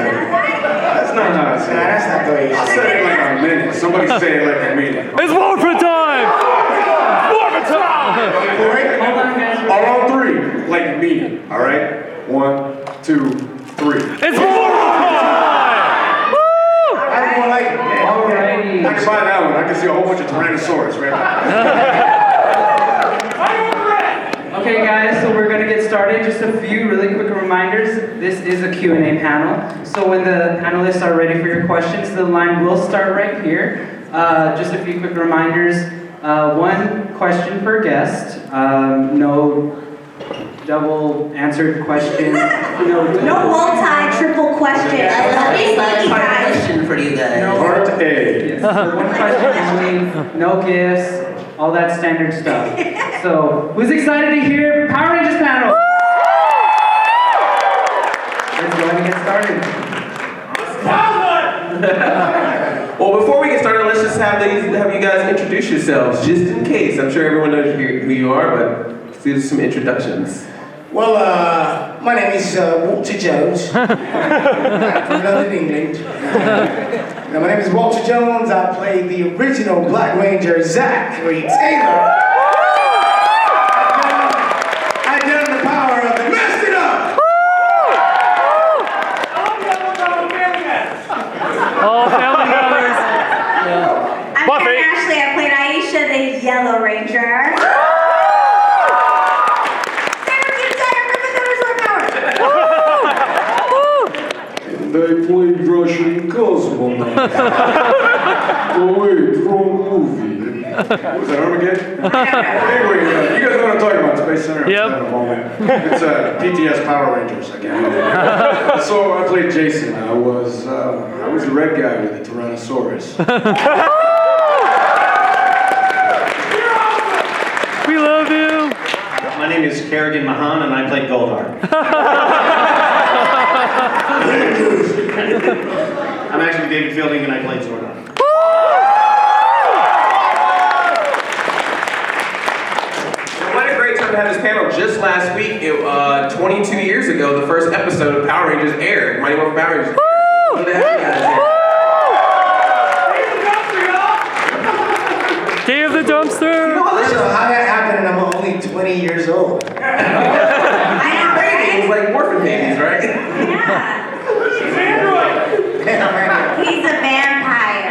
say it. That's not how I say it. That's not the way you I say said it. it like I meant it. Somebody say it like I mean it. It's Morphin time! Morphin time! Hold on, guys. All on three, like you mean it. All right? 1, 2, 3. It's Morphin time! Woo! Everyone like it. Alrighty. I can buy that one. I can see a whole bunch of Tyrannosaurus right now. Okay, guys, so we're going to get started. Just a few really quick reminders. This is a Q&A panel. So when the panelists are ready for your questions, the line will start right here. Just a few quick reminders. One question per guest. No double answered questions. No multi, triple question. That'll be fun guys. question for you guys. Part A. Yes, so one question only, no gifts, all that standard stuff. So, who's excited to hear Power Rangers panel? Let's go ahead and get started. Well, before we get started, let's just have you guys introduce yourselves, just in case. I'm sure everyone knows who you are, but let's do some introductions. Well, my name is Walter Jones. I'm from London, England. Now, my name is Walter Jones. I play the original Black Ranger, Zachary Taylor. I done the power of the messed it up! Oh, family members. I'm Buffy. Karen Ashley. I played Aisha, the Yellow Ranger. They played Russian cosmonaut. Away from movie. Was that Armageddon? Anyway, you guys know what I'm talking about, Space Center. Yep. In a moment. It's PTS Power Rangers again. So I played Jason. I was the red guy with the Tyrannosaurus. We love you. My name is Kerrigan Mahan, and I play Goldar. I'm actually David Fielding, and I play Zordon. What a great time to have this panel. Just last week, 22 years ago, the first episode of Power Rangers aired. Mighty Morphin Power Rangers. Good to have you guys here. Day of the dumpster. I don't know how that happened and I'm only 20 years old. I know, It was right? like Morphin babies, right? Yeah. He's a vampire.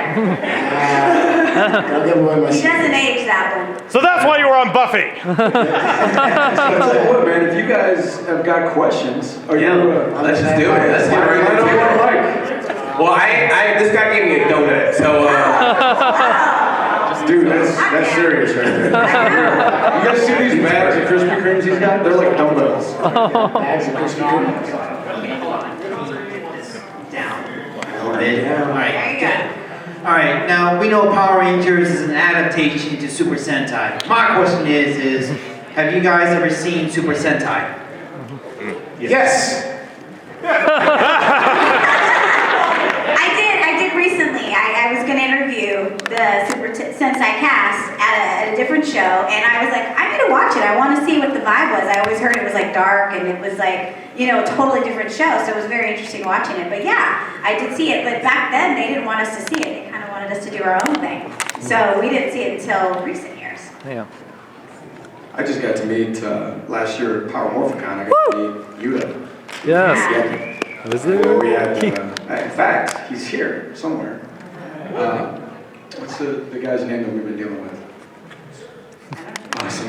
Don't give away my He secret. doesn't age that one. So that's why you were on Buffy. I'll tell you what, man, if you guys have got questions, Let's just do it. Let's get right into it. Well, this guy gave me a donut, so Dude, that's serious right there. You guys see these bags of Krispy Kremes he's got? They're like dumbbells. Bags of Krispy Kremes. There you go. Alright, now we know Power Rangers is an adaptation to Super Sentai. My question is have you guys ever seen Super Sentai? Yes. I did recently. I was going to interview the Super Sentai cast at a different show, and I was like, I need to watch it. I want to see what the vibe was. I always heard it was like dark, and it was like, a totally different show, so it was very interesting watching it. But yeah, I did see it, but back then they didn't want us to see it. They kind of wanted us to do our own thing. So we didn't see it until recent years. Yeah. I just got to meet, last year at Power Morphicon, I got to meet Yuta. Yes. Is it? We had, in fact, he's here somewhere. What's the guy's name that we've been dealing with? There's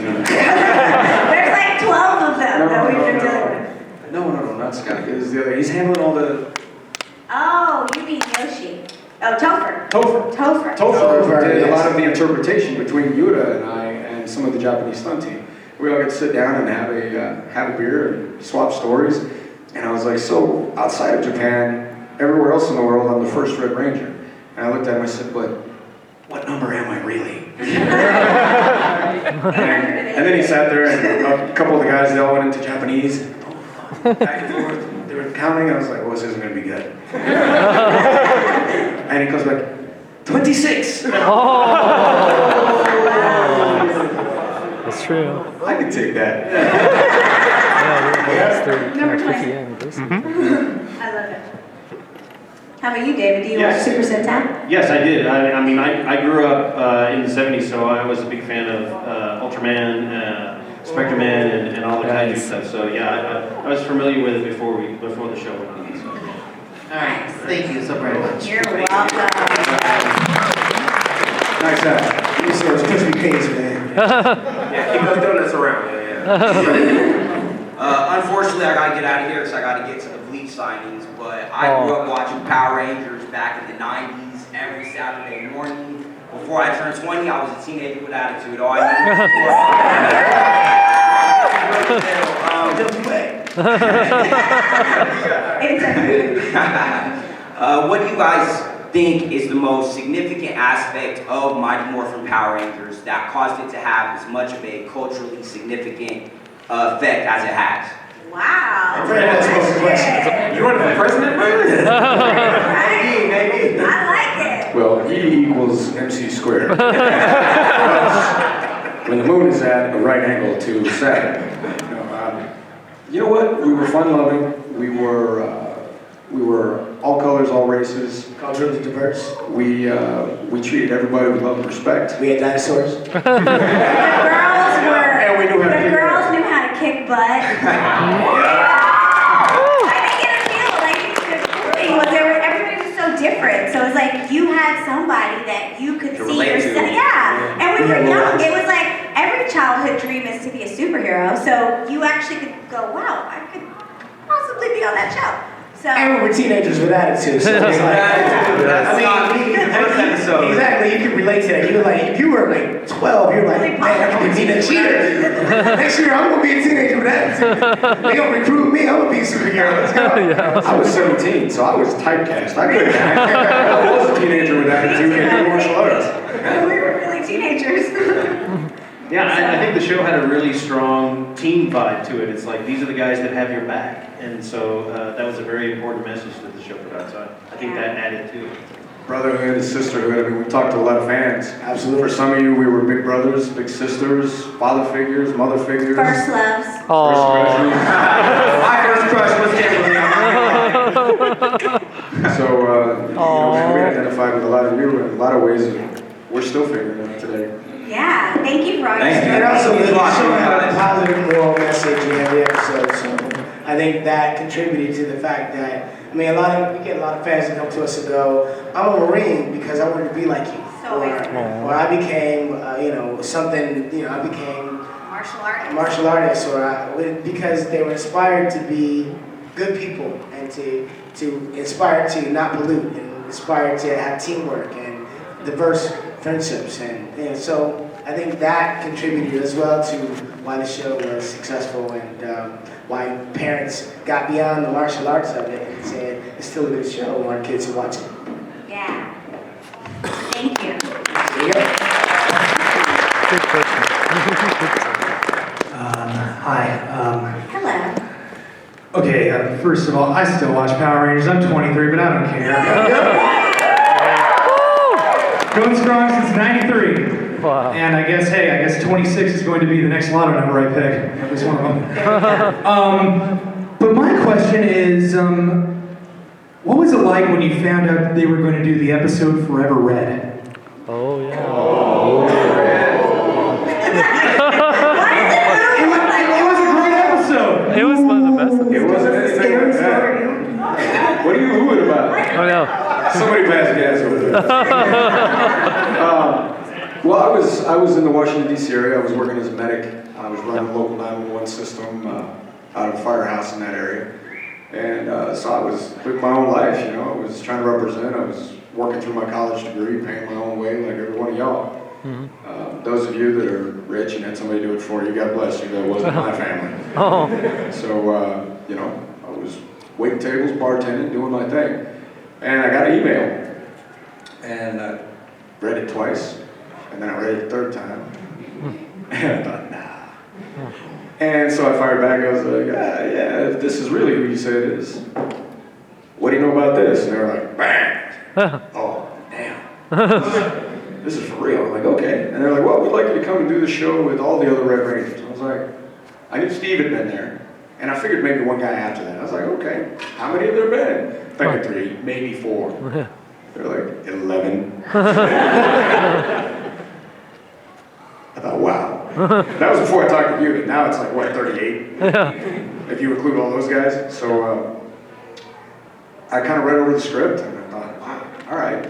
like 12 of them that we've been dealing with. No, not Scott. It's the other. He's handling all the... Oh, you mean Yoshi. Oh, Topher. Topher Topher, did a yes. lot of the interpretation between Yuta and I and some of the Japanese stunt team. We all got to sit down and have a beer and swap stories. And I was like, so outside of Japan, everywhere else in the world, I'm the first Red Ranger. And I looked at him and I said, but what number am I really? and then he sat there and a couple of the guys, they all went into Japanese. Back and forth. They were counting, and I was like, well, this isn't going to be good. And he goes back, 26! That's true. I could take that. Yeah, Number that's 20. the anniversary. I love it. How about you, David? Do you watch Super Sentai? Yes, I did. I mean, I grew up in the 70s, so I was a big fan of Ultraman, Spectrum Man, and all the kaiju stuff. So yeah, I was familiar with it before the show went on. So. All right, thank you so very much. You're welcome. Nice hat. You see those crispy pains, man. Yeah, keep those donuts around. Unfortunately, I gotta get out of here because I gotta get to the Bleach signings. But I grew up watching Power Rangers back in the 90s every Saturday morning. Before I turned 20, I was a teenager with attitude. All I What do you guys think is the most significant aspect of Mighty Morphin Power Rangers that caused it to have as much of a culturally significant effect as it has? Wow. You running for president, man? Right? Maybe. I like it. Well, E equals MC squared. When the moon is at a right angle to Saturn. You know what? We were fun-loving. We were all colors, all races. Culturally diverse. We treated everybody with love and respect. We had dinosaurs. The girls were. And we knew how to The kick girls knew how to kick butt. I think it feel like the thing was everybody was so different. So it was like you had somebody that you could see relate to. yourself. Yeah. And we were young. It was like every childhood dream is to be a superhero. So you actually could go, wow, I could possibly be on that show. So. And we were teenagers with attitude, so it's like, exactly, you can relate to that. You were like, if you were like 12, you're like, man, I can be a teenager. Next year, I'm gonna be a teenager with attitude. They gonna recruit me, I'm gonna be a superhero. Let's go. I was 17, so I was typecast. I couldn't act. I was a teenager with attitude and martial arts. We were really teenagers. Yeah, I think the show had a really strong team vibe to it. It's like, these are the guys that have your back. And so that was a very important message that the show put out. So I think that added to it. Brotherhood and sisterhood. I mean, we talked to a lot of fans. Absolutely. For some of you, we were big brothers, big sisters, father figures, mother figures. First loves. First crushes. My first crush was Kimberly. So, you know, man, we identified with a lot of you in a lot of ways, and we're still figuring it out today. Yeah, thank you for all your And also, the stories. show had a positive moral message in every episode, so I think that contributed to the fact that, I mean, we get a lot of fans that come to us and go, I'm a Marine because I wanted to be like you. So Or I became, something, I became martial artist. a martial artist, because they were inspired to be good people and to inspire to not pollute and inspire to have teamwork and diverse friendships, and so I think that contributed as well to why the show was successful and why parents got beyond the martial arts of it and said it's still a good show. We want kids to watch it. Yeah. Thank you. There you go. Good question. Hi. Hello. Okay, first of all, I still watch Power Rangers. I'm 23, but I don't care. Going strong since 93. Wow. And I guess 26 is going to be the next lotto number I pick. At least one of them. But my question is, what was it like when you found out that they were going to do the episode Forever Red? Oh, yeah. It was a great episode. It was one of the best. It wasn't anything like that. What are you hooing about? Oh, no. Somebody pass gas over there. Well, I was in the Washington, D.C. area. I was working as a medic. I was running a local 911 system out of a firehouse in that area. And so I was living my own life, I was trying to represent. I was working through my college degree, paying my own way like every one of y'all. Mm-hmm. Those of you that are rich and had somebody do it for you, God bless you. That wasn't my family. Oh. So, I was waiting tables, bartending, doing my thing. And I got an email. And I read it twice. And then I read it the third time. And I thought, nah. And so I fired back. I was like, yeah, if this is really who you say it is, what do you know about this? And they were like, bang. Oh, damn. This is for real. I'm like, okay. And they're like, well, we'd like you to come and do the show with all the other Red Rangers. I was like, I knew Steve had been there. And I figured maybe one guy after that. I was like, okay, how many have there been? like 3, maybe 4. They're like 11. I thought, wow. That was before I talked to you. Now it's like, what, 38? If you include all those guys. So I kind of read over the script and I thought, wow, all right.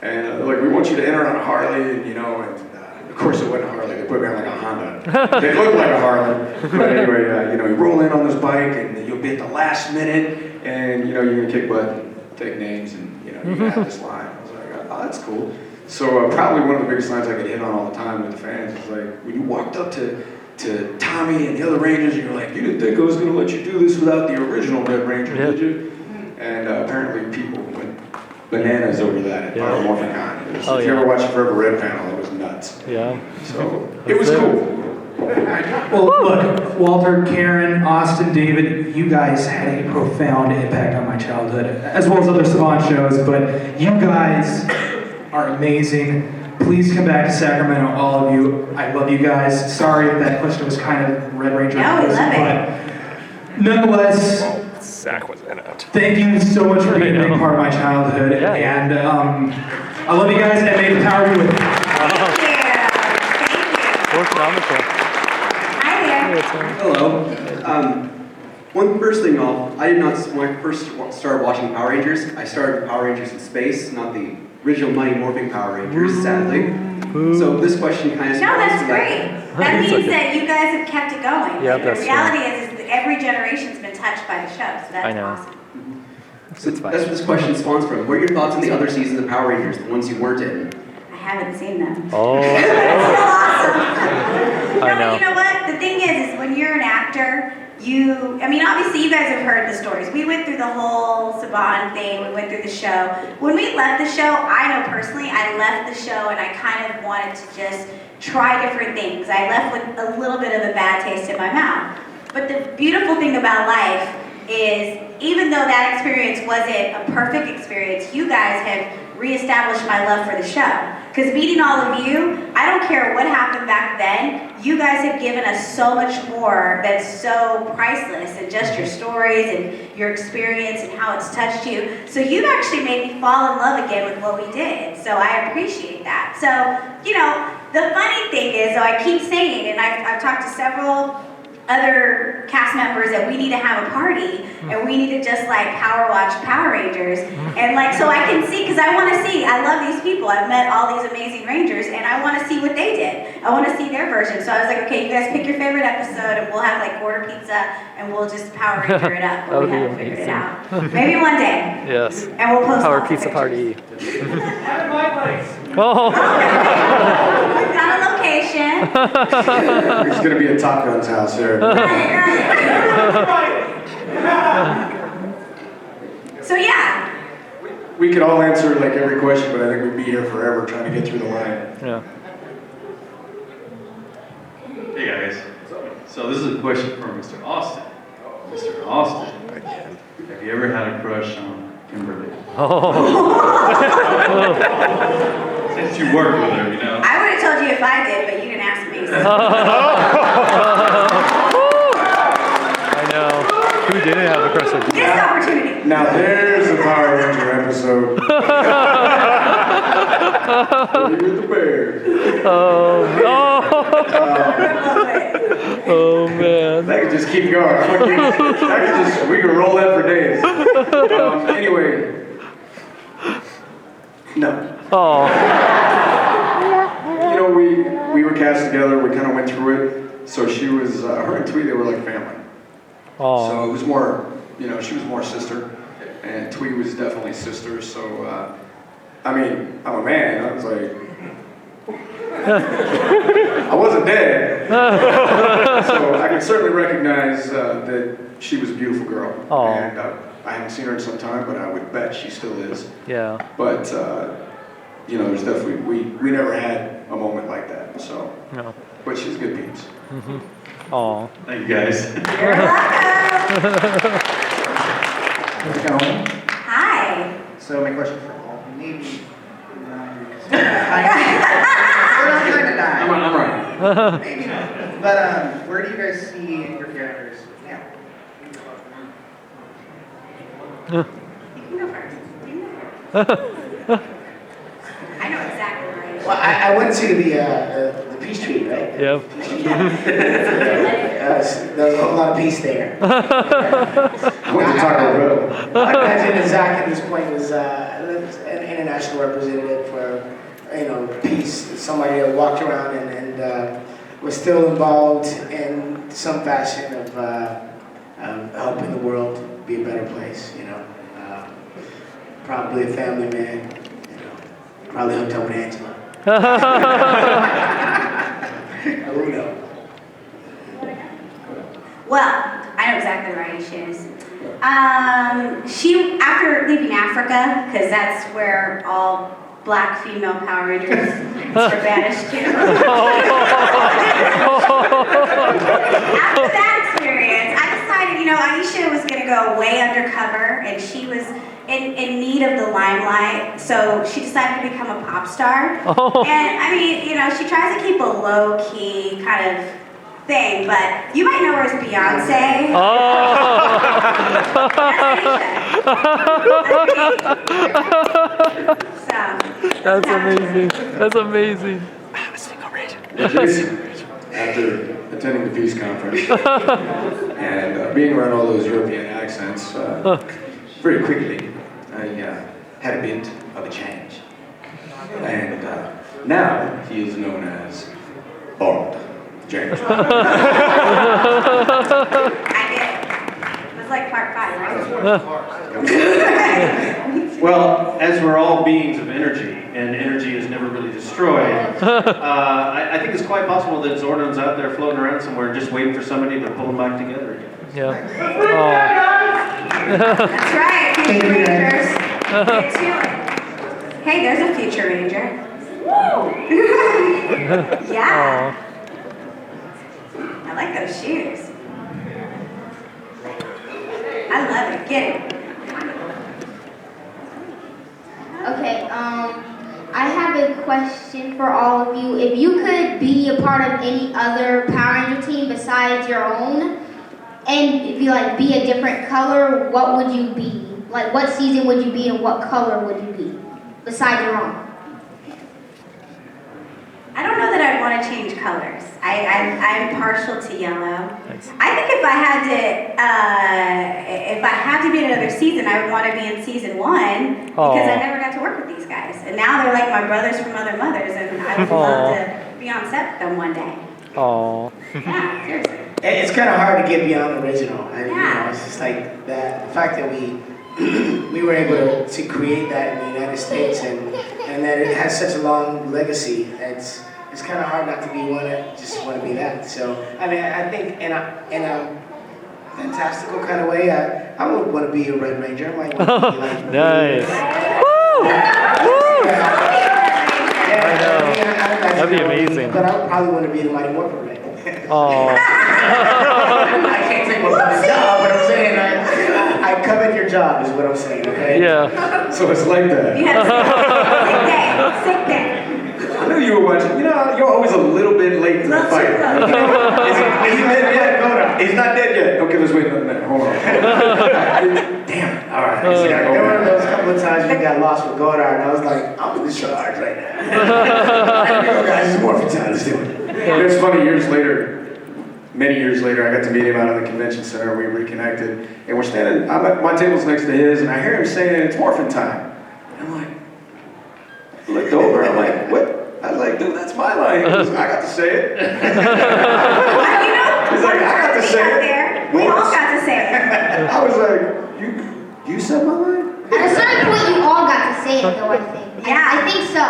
And they're like, we want you to enter on a Harley, and you know, and of course it wasn't a Harley. They put me on like a Honda. They looked like a Harley. But anyway, you know, you roll in on this bike and you'll be at the last minute, and you know, you're gonna kick butt and take names, and you know, you have this line. I was like, oh, that's cool. So probably one of the biggest lines I get hit on all the time with the fans is like, when you walked up to Tommy and the other Rangers, you're like, you didn't think I was gonna let you do this without the original Red Ranger, did you? And apparently people went bananas over that at Morphin. If you ever watched the Forever Red panel, it was nuts. Yeah. So it was cool. Well, look, Walter, Karen, Austin, David, you guys had a profound impact on my childhood, as well as other Savant shows, but you guys are amazing. Please come back to Sacramento, all of you. I love you guys. Sorry if that question was kind of Red Ranger. No, we love it. But nonetheless, Zach was in it. thank you so much for being a big part of my childhood. Yeah. And I love you guys, and may the power be with you. Thank you. Orthonomical. Hi there. Hello. First thing off, I did not, when I first started watching Power Rangers, I started with Power Rangers in Space, not the original Mighty Morphin Power Rangers, sadly. So this question kind of No, that's great. That means that you guys have kept it going. Yeah, Like, that's the reality is that every generation's been touched by the show, so that's I know. awesome. So that's where this question spawns from. What are your thoughts on the other seasons of Power Rangers, the ones you weren't in? I haven't seen them. Oh. That's so awesome. I know. But you know what? The thing is when you're an actor, I mean, obviously you guys have heard the stories. We went through the whole Saban thing, we went through the show. When we left the show, I know personally, I left the show and I kind of wanted to just try different things. I left with a little bit of a bad taste in my mouth. But the beautiful thing about life is, even though that experience wasn't a perfect experience, you guys have reestablished my love for the show. Because meeting all of you, I don't care what happened back then, you guys have given us so much more that's so priceless, and just your stories and your experience and how it's touched you. So you've actually made me fall in love again with what we did. So I appreciate that. So, you know, the funny thing is, though, I keep saying, and I've talked to several other cast members, that we need to have a party and we need to just like power watch Power Rangers, and like, so I can see, because I want to see, I love these people, I've met all these amazing Rangers and I want to see what they did. I want to see their version. So I was like, okay, you guys pick your favorite episode and we'll have like quarter pizza and we'll just Power Ranger it up, but we haven't figured it out. Maybe one day. Yes. And we'll post Power lots of pizza pictures. party. Oh. We've got a location. There's going to be a Top Gun's house there. So yeah. We could all answer like every question, but I think we'd be here forever trying to get through the line. Yeah. Hey guys. So this is a question for Mr. Austin. Mr. Austin, have you ever had a crush on Kimberly? Oh. Since you work with her, you know. I would have told you if I did, but you didn't ask me. So. I know. Who didn't have a crush on you? Missed opportunity. Now there's a Power Ranger episode. With the bears. Oh man. That could just keep going. We could roll that for days. Anyway. No. Oh. You know, we were cast together, we kind of went through it. So she was, her and Twee, they were like family. Oh. So it was more, you know, she was more sister. And Twee was definitely sister. So, I mean, I'm a man. I was like, I wasn't dead. So I can certainly recognize that she was a beautiful girl. Oh. And I haven't seen her in some time, but I would bet she still is. Yeah. But, you know, there's definitely, we never had a moment like that. So, No. but she's good peeps. Mm-hmm. Oh. Thank you guys. You're welcome. How's it going? Hi. So my question for all, maybe not. I'm right. Maybe not. But where do you guys see your characters now? You can go first. I know exactly where I Well, I went to the peace tree, right? Yep. There was a whole lot of peace there. I went to Taco Bell. I imagine that Zach at this point was an international representative for, peace. Somebody that walked around and was still involved in some fashion of helping the world be a better place. Probably a family man. Probably hooked up with Angela. Who knows? Well, I know exactly where Aisha is. She, after leaving Africa, because that's where all Black female Power Rangers are banished to. After that experience, I decided, Aisha was going to go way undercover, and she was in need of the limelight, so she decided to become a pop star. And I mean, she tries to keep a low-key kind of thing, but you might know her as Beyonce. That's amazing. That's amazing. After attending the peace conference and being around all those European accents, very quickly I had a bit of a change. And now he is known as Bond James. I get it. It was like part 5, right? Well, as we're all beings of energy, and energy is never really destroyed, I think it's quite possible that Zordon's out there floating around somewhere just waiting for somebody to pull them back together again. Yeah. That's right, Future Rangers. Get to it. Hey, there's a Future Ranger. Woo! Yeah. I like those shoes. I love it. Get it. Okay, I have a question for all of you. If you could be a part of any other Power Ranger team besides your own, and if you be a different color, what would you be? Like, what season would you be and what color would you be besides your own? I don't know that I'd want to change colors. I'm partial to yellow. Thanks. I think if I had to be in another season, I would want to be in season 1 because I never got to work with these guys, and now they're like my brothers from other mothers, and I would love to be on set with them one day. Oh. Yeah, seriously. It's kind of hard to get beyond the original. It's just like that. The fact that we were able to create that in the United States and that it has such a long legacy. It's kind of hard not to be one that just want to be that. So I think in a fantastical kind of way, I would want to be a Red Ranger. I might want to be like nice. Woo! That'd be amazing. But I would probably want to be the Mighty Morphin Ranger. Oh. I can't take one for the job, but I'm saying I covet your job is what I'm saying, okay? Yeah. So it's like that. You had sick day. I knew you were watching. You're always a little bit late to the fight. Is he dead yet? He's not dead yet. Okay, let's wait a minute. Hold on. Damn it. All right. There were those couple of times we got lost with Godard, and I was like, I'm in the charge right now. Guys, it's Morphin time. Let's do it. It's funny, many years later, I got to meet him out at the convention center. We reconnected, and we're standing. My table's next to his, and I hear him saying, "It's Morphin time." And I'm like, I looked over. I'm like, "What?" I was like, "Dude, that's my line." He goes, "I got to say it." He's like, "I got to say it." We all got to say it. I was like, "You said my line?" At a certain point, you all got to say it, though. I think. Yeah, I think so.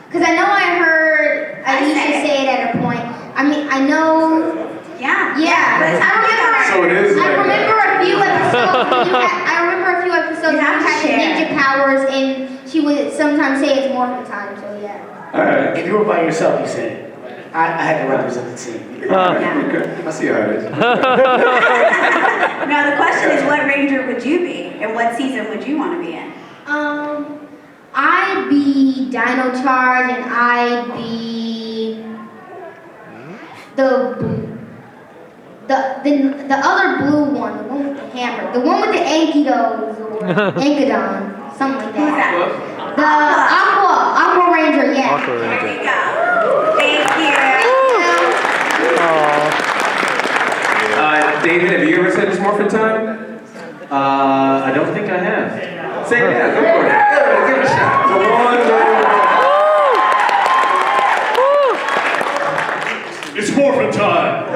Because I know I heard Alicia say it at a point. I mean, I know. Yeah. Yeah. But I remember. So it is. I remember a few episodes. I remember a few episodes You where have you to had the share. ninja powers, and she would sometimes say it's Morphin time. So yeah. All right. If you were by yourself, you said it. I had to represent the team. Okay. I see how it is. Now the question is, what Ranger would you be, and what season would you want to be in? I'd be Dino Charge, and I'd be the other blue one, the one with the hammer, the one with the Ankydos or Ankydons. something like that. The Aqua Ranger, yeah. Aqua Ranger. There you go. Thank you. David, have you ever said it's Morphin time? I don't think I have. Say it, yeah, go for it. Give it a shot. It's Morphin time!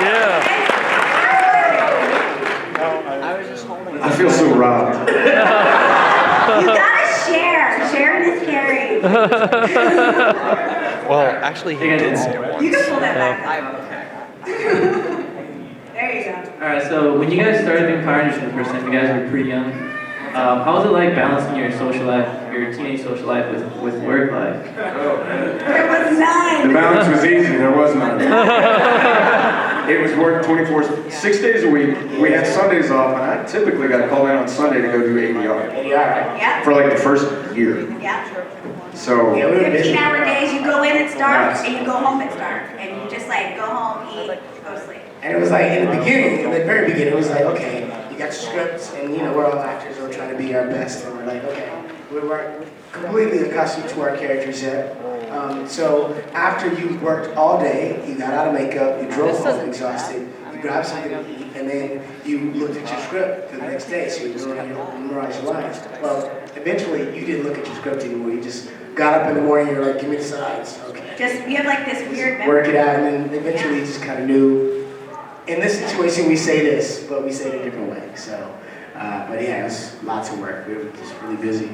Yeah. I feel so robbed. You gotta share. Sharing is caring. Well, actually, he did say it once. You can pull that back up. There you go. Alright, so when you guys started doing Power Rangers for the first time, you guys were pretty young. How was it like balancing your social life, your teenage social life with work life? There was none. The balance was easy, there was none. It was work 6 days a week. We had Sundays off, and I typically got called in on Sunday to go do ADR. Yep. For like the first year. Yep. So, 15-hour days, you go in at dark, and you go home at dark. And you just like go home, eat, go to sleep. And it was like, in the beginning, in the very beginning, it was like, okay, you got your scripts, and you know, we're all actors, we're trying to be our best, and we're like, okay, we weren't completely accustomed to our characters yet. So after you worked all day, you got out of makeup, you drove home exhausted, you grabbed something to eat, and then you looked at your script for the next day, so you memorize your lines. Well, eventually, you didn't look at your script anymore, you just got up in the morning, you're like, give me the sides, okay. You have like this weird memory. Work it out, and then eventually you just kind of knew, in this situation we say this, but we say it a different way, so. But yeah, it was lots of work, we were just really busy.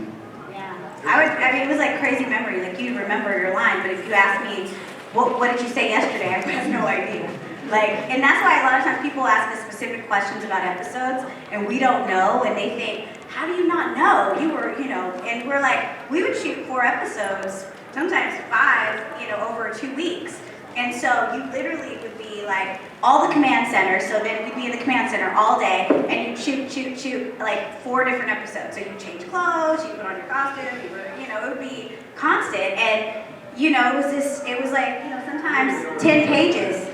I mean, it was like crazy memory. Like you remember your line, but if you ask me, what did you say yesterday? I have no idea. Like, and that's why a lot of times people ask us specific questions about episodes, and we don't know, and they think, how do you not know? You were, and we're like, we would shoot 4 episodes, sometimes 5, over 2 weeks. And so you literally would be like all the command center, so then we'd be in the command center all day, and you'd shoot like 4 different episodes. So you change clothes, you put on your costume, it would be constant. And it was like, sometimes 10 pages.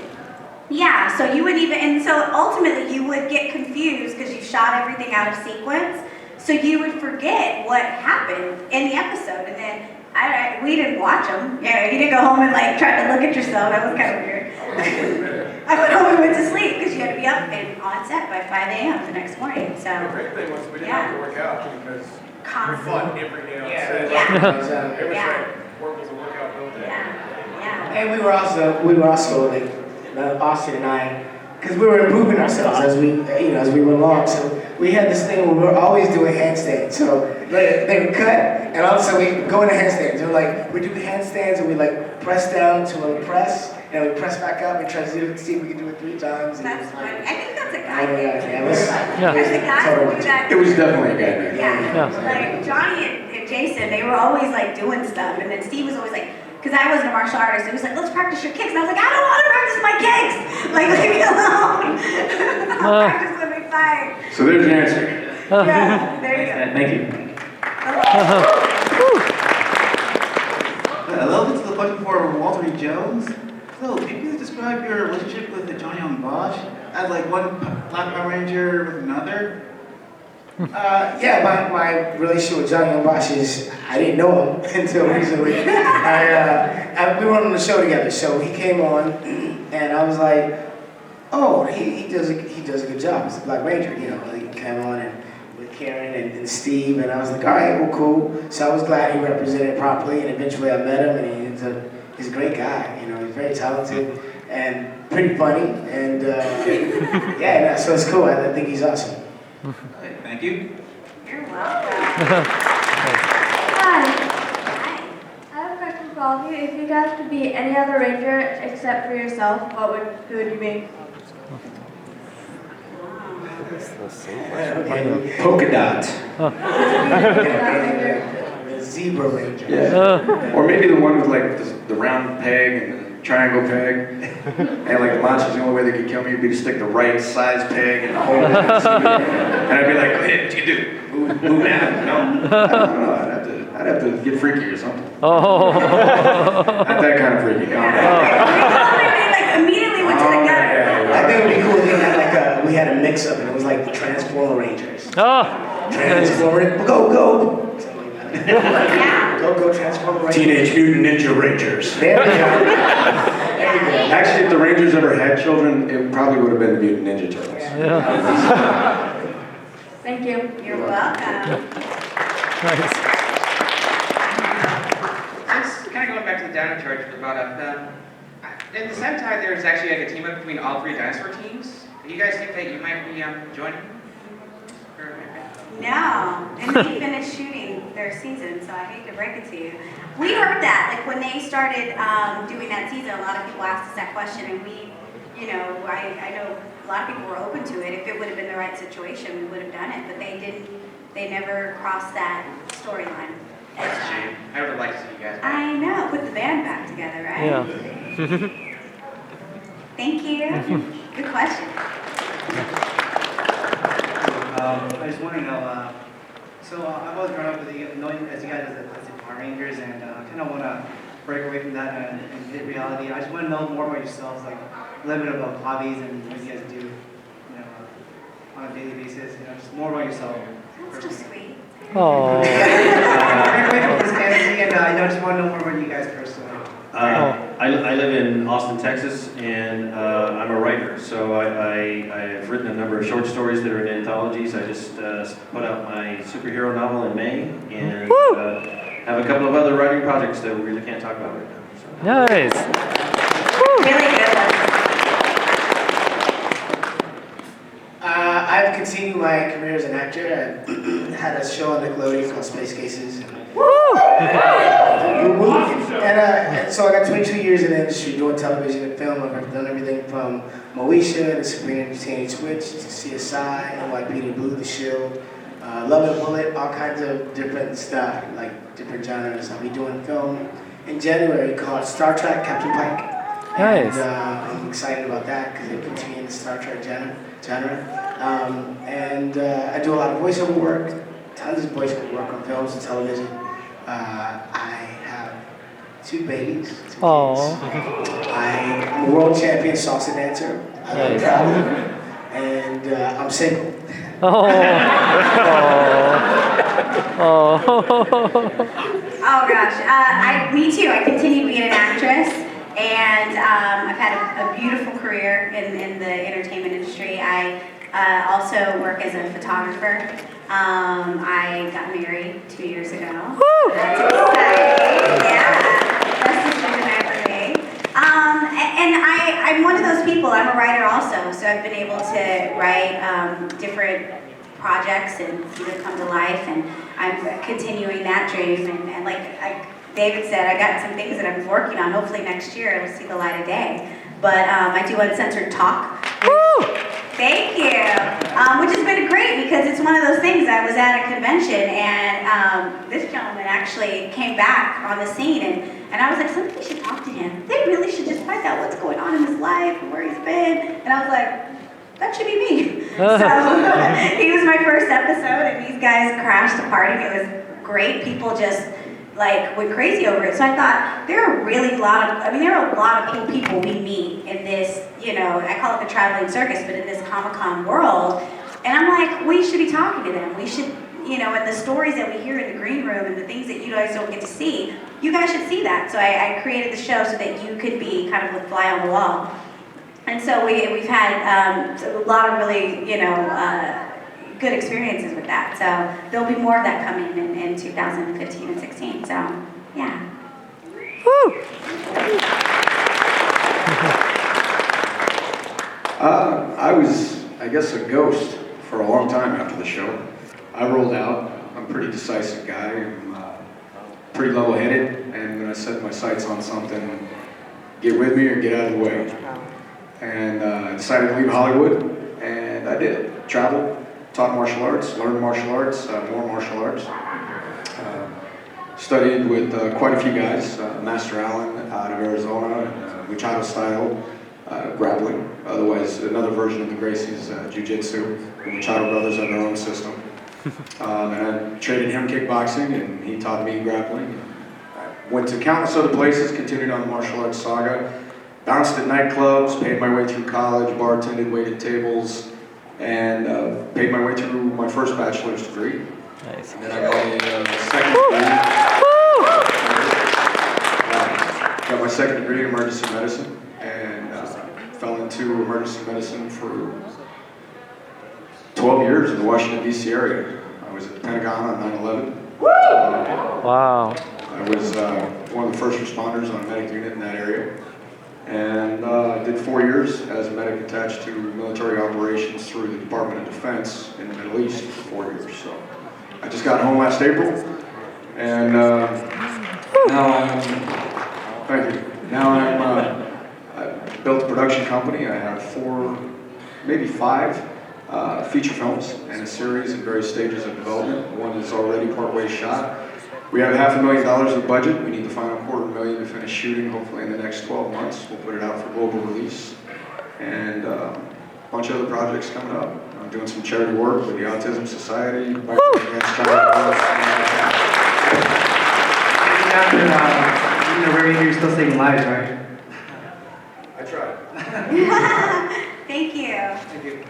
Yeah, so you would and so ultimately you would get confused because you shot everything out of sequence. So you would forget what happened in the episode, and then we didn't watch them. You didn't go home and like try to look at yourself. That was kind of weird. I went home and went to sleep because you had to be up and on set by 5 a.m. the next morning. So the great thing was we didn't have to work out because we fun every day on set. Yeah. It was like work was a workout built in. Yeah. And we were also like Austin and I, because we were improving ourselves as we went along. So we had this thing where we were always doing handstands. So they would cut, and all of a sudden we go into handstands. And we do handstands, and we like press down to a press, and we press back up and try to see if we can do it 3 times. That's funny. I think that's a guy thing. Yeah, it was definitely a guy thing. Yeah. Like Johnny and Jason, they were always like doing stuff, and then Steve was always like, because I wasn't a martial artist, he was like, let's practice your kicks. And I was like, I don't want to practice my kicks. Like, leave me alone. I'll practice when we fight. So there's your answer. Yeah, there you go. Thank you. Hello, this is the question for Walter E. Jones. So, can you describe your relationship with the Johnny Young Bosch as like one Black Power Ranger with another? My relationship with Johnny Young Bosch is, I didn't know him until recently. We were on the show together, so he came on, and I was like, oh, he does a good job. He's a Black Ranger, He came on and with Karen and Steve, and I was like, all right, well, cool. So I was glad he represented properly, and eventually I met him, and he's a great guy. He's very talented and pretty funny, and so it's cool. I think he's awesome. Okay, thank you. You're welcome. Hi. I have a question for all of you. If you guys could be any other ranger except for yourself, who would you be? Polka dot. The zebra ranger. Yeah. Or maybe the one with like the round peg and the triangle peg. And like the monsters, the only way they could kill me would be to stick the right size peg and hold it. And I'd be like, hey, what do you do? Move at it? No. I don't know. I'd have to get freaky or something. Oh. Not that kind of freaky. Immediately went to the gutter. I think it would be cool if we had a mix-up and it was like the Transformer Rangers. Oh. Transformer, go! Go, Transformer. Right. Teenage Mutant Ninja Rangers. There we go. Actually, if the Rangers ever had children, it probably would have been the Mutant Ninja Turtles. Thank you. You're welcome. Just kind of going back to the dino charge for about in the Sentai, there's actually like a team up between all three dinosaur teams. Do you guys think that you might be joining? No, and they finished shooting their season, so I hate to break it to you. We heard that, like when they started doing that season, a lot of people asked us that question, and we, you know, I know a lot of people were open to it. If it would have been the right situation, we would have done it, but they didn't. They never crossed that storyline. That's a shame. I would have liked to see you guys. I know, put the band back together, right? Yeah. Thank you. Good question. I just want to know, so I've always grown up with you, knowing as you guys as the Power Rangers, and kind of want to break away from that and hit reality. I just want to know more about yourselves, like a little bit about hobbies and what you guys do, you know, on a daily basis. You know, just more about yourself. That's so sweet. Oh. Break away from this fantasy, and I just want to know more about you guys personally. I live in Austin, Texas, and I'm a writer. So I've written a number of short stories that are in anthologies. I just put out my superhero novel in May, and have a couple of other writing projects that we really can't talk about right now. So. Nice. Really good one. I've continued my career as an actor. I had a show on Nickelodeon called Space Cases. And so I got 22 years in the industry doing television and film. I've done everything from Moesha to Sabrina the Teenage Witch to CSI, NYPD Blue, The Shield, Love and Bullet, all kinds of different stuff, like different genres. I'll be doing film in January called Star Trek Captain Pike. Nice. And I'm excited about that because it puts me in the Star Trek genre. I do a lot of voiceover work, tons of voiceover work on films and television. I have 2 babies. 2 kids. I'm a world champion salsa dancer. I'm proud of it. And I'm single. Oh gosh, me too. I continue being an actress, and I've had a beautiful career in the entertainment industry. I also work as a photographer. I got married 2 years ago. Woo! That's exciting. Yeah, best decision I ever made. And I'm one of those people. I'm a writer also, so I've been able to write different projects and see them come to life, and I'm continuing that dream. And like David said, I got some things that I'm working on. Hopefully next year it'll see the light of day. But I do Uncensored Talk. Woo! Thank you. Which has been great because it's one of those things. I was at a convention and this gentleman actually came back on the scene and I was like, somebody should talk to him. They really should just find out what's going on in his life and where he's been. And I was like, that should be me. So he was my first episode and these guys crashed the party. It was great. People just like went crazy over it. So I thought there are a lot of cool people we meet in this, you know, I call it the traveling circus, but in this Comic-Con world. And I'm like, we should be talking to them. We should, you know, and the stories that we hear in the green room and the things that you guys don't get to see, you guys should see that. So I created the show so that you could be kind of the fly on the wall. And so we've had a lot of really, you know, good experiences with that. So there'll be more of that coming in 2015 and 16. So, yeah. Woo! I was, I guess, a ghost for a long time after the show. I rolled out. I'm a pretty decisive guy. I'm pretty level-headed, and when I set my sights on something, get with me or get out of the way. And I decided to leave Hollywood, and I did. Traveled, taught martial arts, learned martial arts, more martial arts. Studied with quite a few guys, Master Allen out of Arizona, Muchacho style grappling, otherwise another version of the Gracie's jiu-jitsu. The Muchacho brothers have their own system. And I traded him kickboxing, and he taught me grappling. I went to countless other places, continued on the martial arts saga, bounced at nightclubs, paid my way through college, bartended, waited tables, and paid my way through my first bachelor's degree. Nice. And then I got a second degree. Got my second degree in emergency medicine, and fell into emergency medicine for 12 years in the Washington, D.C. area. I was at the Pentagon on 9/11. Wow. I was one of the first responders on a medic unit in that area. And I did 4 years as a medic attached to military operations through the Department of Defense in the Middle East for 4 years. So I just got home last April, and now I'm, thank you. Now I built a production company. I have 4, maybe 5 feature films and a series in various stages of development. One is already partway shot. We have $500,000 of budget. We need the final $250,000 to finish shooting, hopefully in the next 12 months. We'll put it out for global release. And a bunch of other projects coming up. I'm doing some charity work with the Autism Society. You're still saving lives, right? I tried. Thank you. Thank you.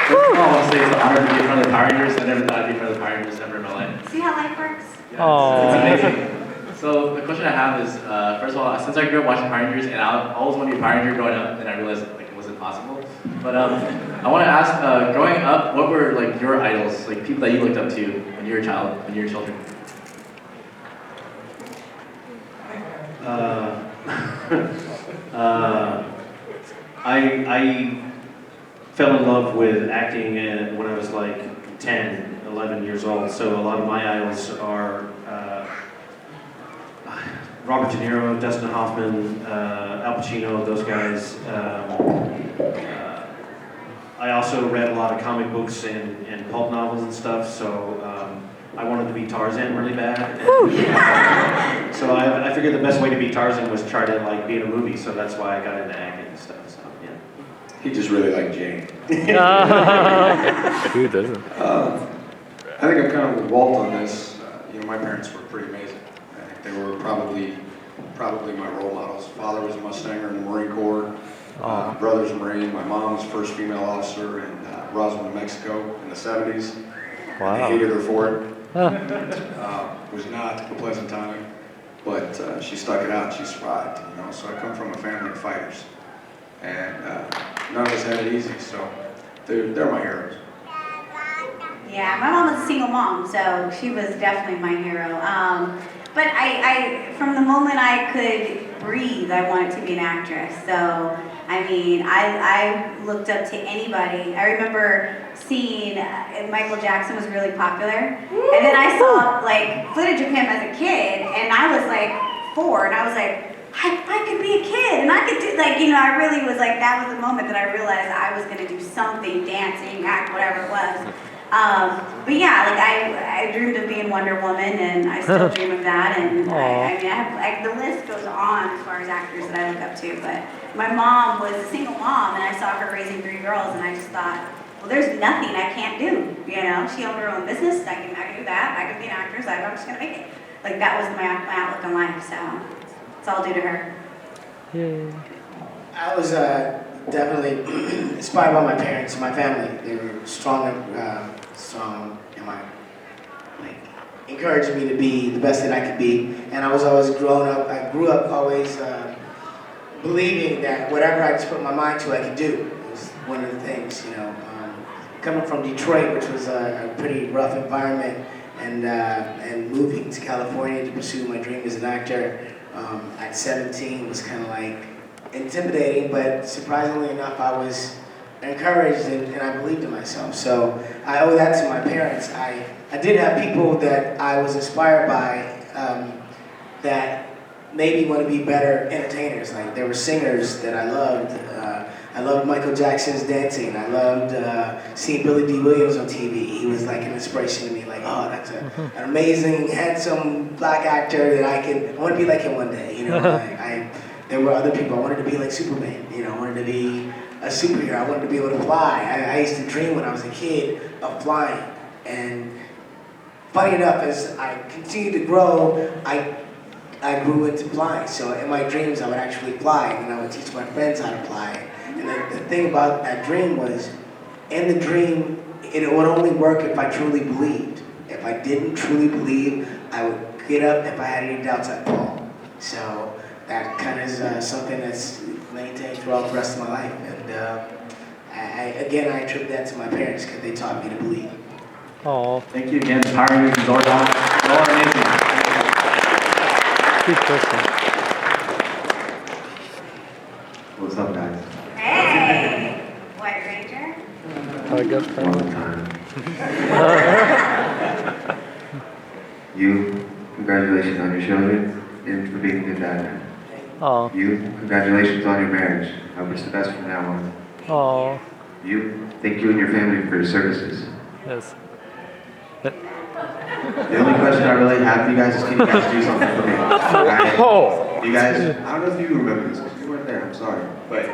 First of all, I want to say it's an honor to be in front of the Power Rangers. I never thought I'd be in front of the Power Rangers ever in my life. See how life works? Yeah, it's amazing. So the question I have is, first of all, since I grew up watching Power Rangers, and I always wanted to be a Power Ranger growing up, and I realized like it wasn't possible. But I want to ask, growing up, what were like your idols, like people that you looked up to when you were a child, when you were children? I fell in love with acting when I was like 10, 11 years old. So a lot of my idols are Robert De Niro, Dustin Hoffman, Al Pacino, those guys. I also read a lot of comic books and pulp novels and stuff, so I wanted to be Tarzan really bad. So I figured the best way to be Tarzan was try to like be in a movie, so that's why I got into acting and stuff. So yeah. He just really liked Jane. Who doesn't? I think I'm kind of with Walt on this. You know, my parents were pretty amazing. I think they were probably my role models. Father was a Mustanger in the Marine Corps. Brother's a Marine. My mom was first female officer in Roswell, New Mexico in the 70s. Wow. I hated her for it. Was not a pleasant time, but she stuck it out. She survived. You know, so I come from a family of fighters, and none of us had it easy. So they're my heroes. Yeah, my mom was a single mom, so she was definitely my hero. But I from the moment I could breathe, I wanted to be an actress. So, I mean, I looked up to anybody. I remember seeing Michael Jackson was really popular. And then I saw, like, footage of him as a kid, and I was, like, 4, and I was like, I could be a kid, and I could do, like, you know, I really was like, that was the moment that I realized I was going to do something, dancing, act, whatever it was. But yeah, like I dreamed of being Wonder Woman, and I still dream of that. And I mean, I have like the list goes on as far as actors that I look up to. But my mom was a single mom, and I saw her raising 3 girls, and I just thought, well, there's nothing I can't do. You know, she owned her own business. I can do that. I can be an actress. I'm just gonna make it. Like that was my outlook on life. So it's all due to her. I was definitely inspired by my parents and my family. They were strong and like encouraged me to be the best that I could be. And I was always I grew up always believing that whatever I just put my mind to, I could do. It was one of the things, you know. Coming from Detroit, which was a pretty rough environment, and moving to California to pursue my dream as an actor at 17 was kind of like intimidating, but surprisingly enough, I was encouraged and I believed in myself. So I owe that to my parents. I did have people that I was inspired by that made me want to be better entertainers. Like there were singers that I loved. I loved Michael Jackson's dancing. I loved seeing Billy D. Williams on TV. He was like an inspiration to me. Like, oh, that's an amazing, handsome black actor that I want to be like him one day. You know, there were other people. I wanted to be like Superman. You know, I wanted to be a superhero. I wanted to be able to fly. I used to dream when I was a kid of flying. And funny enough, as I continued to grow, I grew into flying. So in my dreams, I would actually fly, and I would teach my friends how to fly. And the thing about that dream was, in the dream, it would only work if I truly believed. If I didn't truly believe, I would get up. If I had any doubts, I'd fall. So that kind of is something that's maintained throughout the rest of my life. And I attribute that to my parents because they taught me to believe. Oh, Thank you again. Power Rangers is all amazing. good question. What's up, guys? Hey, White Ranger. One time. You, congratulations on your children and for being a good dad. Oh. You, congratulations on your marriage. I wish the best from now on. Oh. You, thank you and your family for your services. Yes. The only question I really have for you guys is, can you guys do something for me? You guys, I don't know if you remember this because you weren't there, I'm sorry. But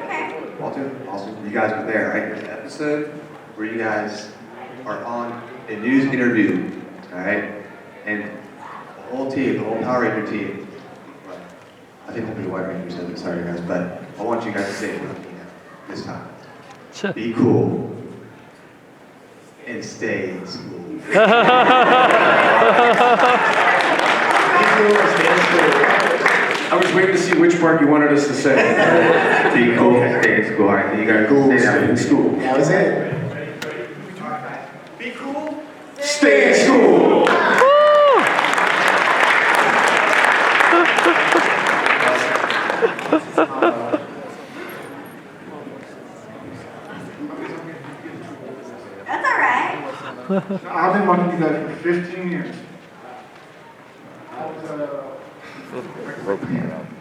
Walter, also, you guys were there, right? There's an episode where you guys are on a news interview, alright? And the whole team, the whole Power Ranger team, I think only White Ranger said it, sorry guys, but I want you guys to say it with me this time. Be cool and stay in school. I was waiting to see which part you wanted us to say. Be cool, stay in school. All right, you guys cool, stay in school. That was it. Be cool, stay in school. That's all right. I've been watching you guys for 15 years.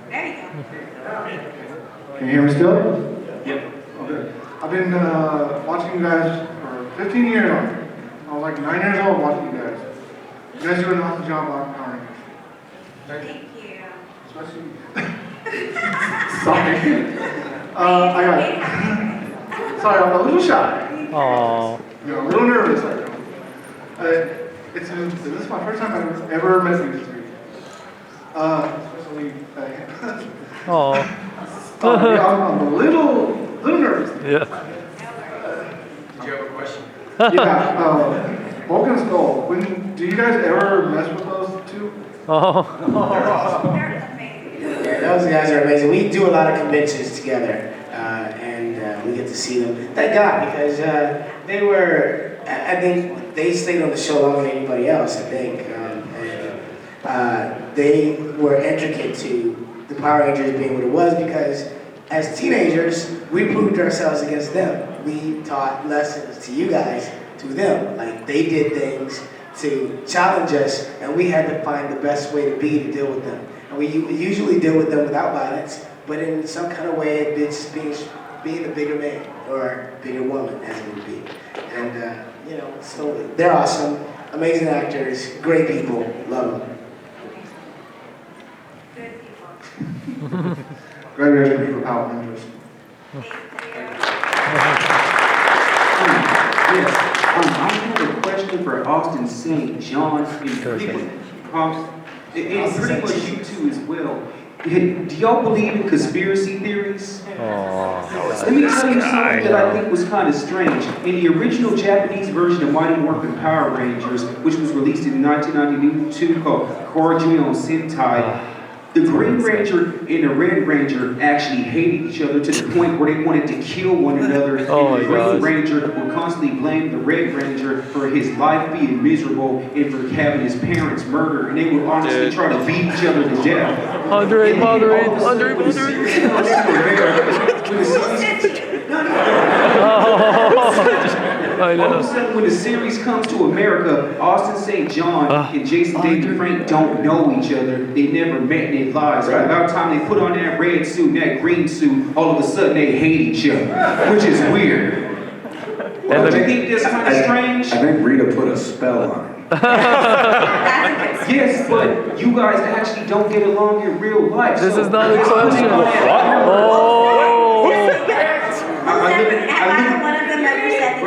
There you Can you hear me still? Yep. Okay. I've been watching you guys for 15 years. I was like 9 years old watching you guys. You guys do an awesome job on Power Rangers. Thank you. Especially. Sorry. Sorry, I'm a little shy. Oh. You know, a little nervous right now. This is my first time I've ever met you three. Especially. Oh. I'm a little nervous. Yeah. Did you have a question? Yeah. Vulcan Skull. Do you guys ever mess with those two? Oh. Yeah, those guys are amazing. We do a lot of conventions together, and we get to see them. Thank God, because they were, I think they stayed on the show longer than anybody else, I think. They were intricate to the Power Rangers being what it was because as teenagers, we proved ourselves against them. We taught lessons to you guys, to them. Like, they did things to challenge us, and we had to find the best way to be to deal with them. And we usually deal with them without violence, but in some kind of way, it's being the bigger man or bigger woman, as it would be. And, you know, so they're awesome, amazing actors, great people, love them. Congratulations for Power Rangers. Yes, I have a question for Austin St. John and pretty much you two as well. Do y'all believe in conspiracy theories? Let me tell you something that I think was kind of strange. In the original Japanese version of Mighty Morphin Power Rangers, which was released in 1992 called Korjuno Sentai, the Green Ranger and the Red Ranger actually hated each other to the point where they wanted to kill one another. And the Green Ranger would constantly blame the Red Ranger for his life being miserable and for having his parents murdered. And they would honestly try to beat each other to death. Andre. All of a sudden, when the series comes to America, Austin St. John and Jason David Frank don't know each other. They never met in their lives. Right. About the time they put on that red suit and that green suit, all of a sudden they hate each other, which is weird. Don't you think that's kind of strange? I think Rita put a spell on it. Yes, but you guys actually don't get along in real life. This is not a question.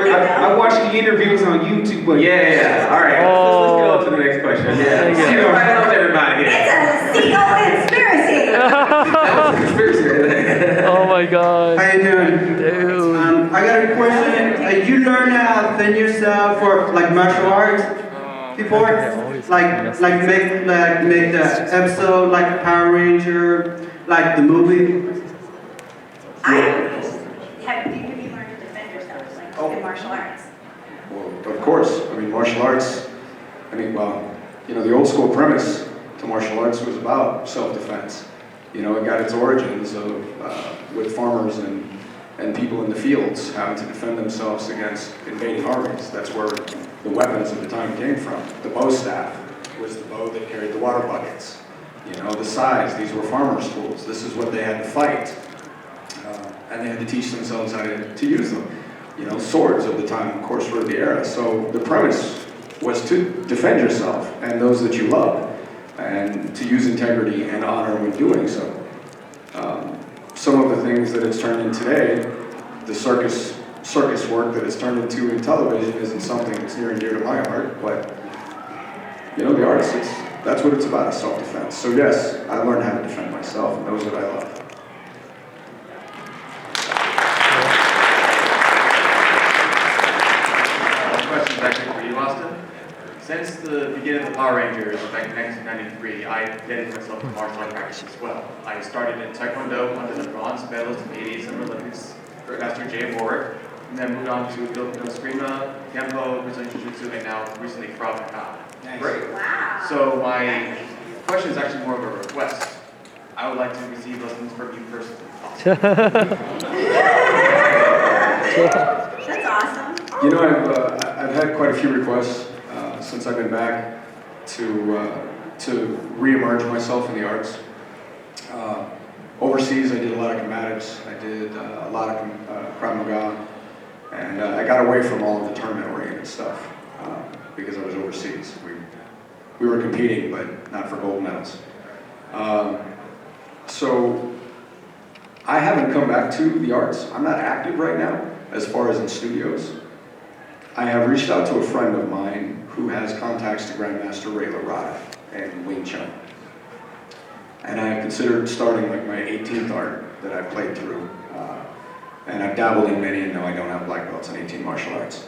I watched the interviews on YouTube, but yeah. All right, let's get on to the next question. Yeah, right on to everybody. It's a CO conspiracy. That was a conspiracy. Oh my God. How you doing? Dude. like martial arts before? Like make the episode like Power Ranger, like the movie? Have you learned to defend yourself, like in martial arts? Well, of course. I mean, martial arts, well, the old school premise to martial arts was about self-defense. It got its origins with farmers and people in the fields having to defend themselves against invading armies. That's where the weapons of the time came from. The bow staff was the bow that carried the water buckets. The size, these were farmers' tools. This is what they had to fight. And they had to teach themselves how to use them. Swords of the time, of course, were the era. So the premise was to defend yourself and those that you love, and to use integrity and honor when doing so. Some of the things that it's turned into today, the circus work that it's turned into in television isn't something that's near and dear to my heart, but the arts, that's what it's about, self-defense. So yes, I learned how to defend myself and those that I love. Question is actually for you, Austin. Since the beginning of the Power Rangers back in 1993, I dedicated myself to martial arts practice as well. I started in Taekwondo under the bronze medalist in the 80s and Olympics, Master Jay Warwick, and then moved on to Eskrima, Kempo, Brazilian Jiu-Jitsu, and now recently Krav Maga. Great. Wow. So my question is actually more of a request. I would like to receive lessons from you personally. That's awesome. I've had quite a few requests since I've been back to re-emerge myself in the arts. Overseas, I did a lot of combatives. I did a lot of Krav Maga, and I got away from all of the tournament-oriented stuff because I was overseas. We were competing, but not for gold medals. So I haven't come back to the arts. I'm not active right now as far as in studios. I have reached out to a friend of mine who has contacts to Grandmaster Ray Larada and Wing Chun. And I have considered starting like my 18th art that I've played through. And I've dabbled in many, and no, I don't have black belts in 18 martial arts.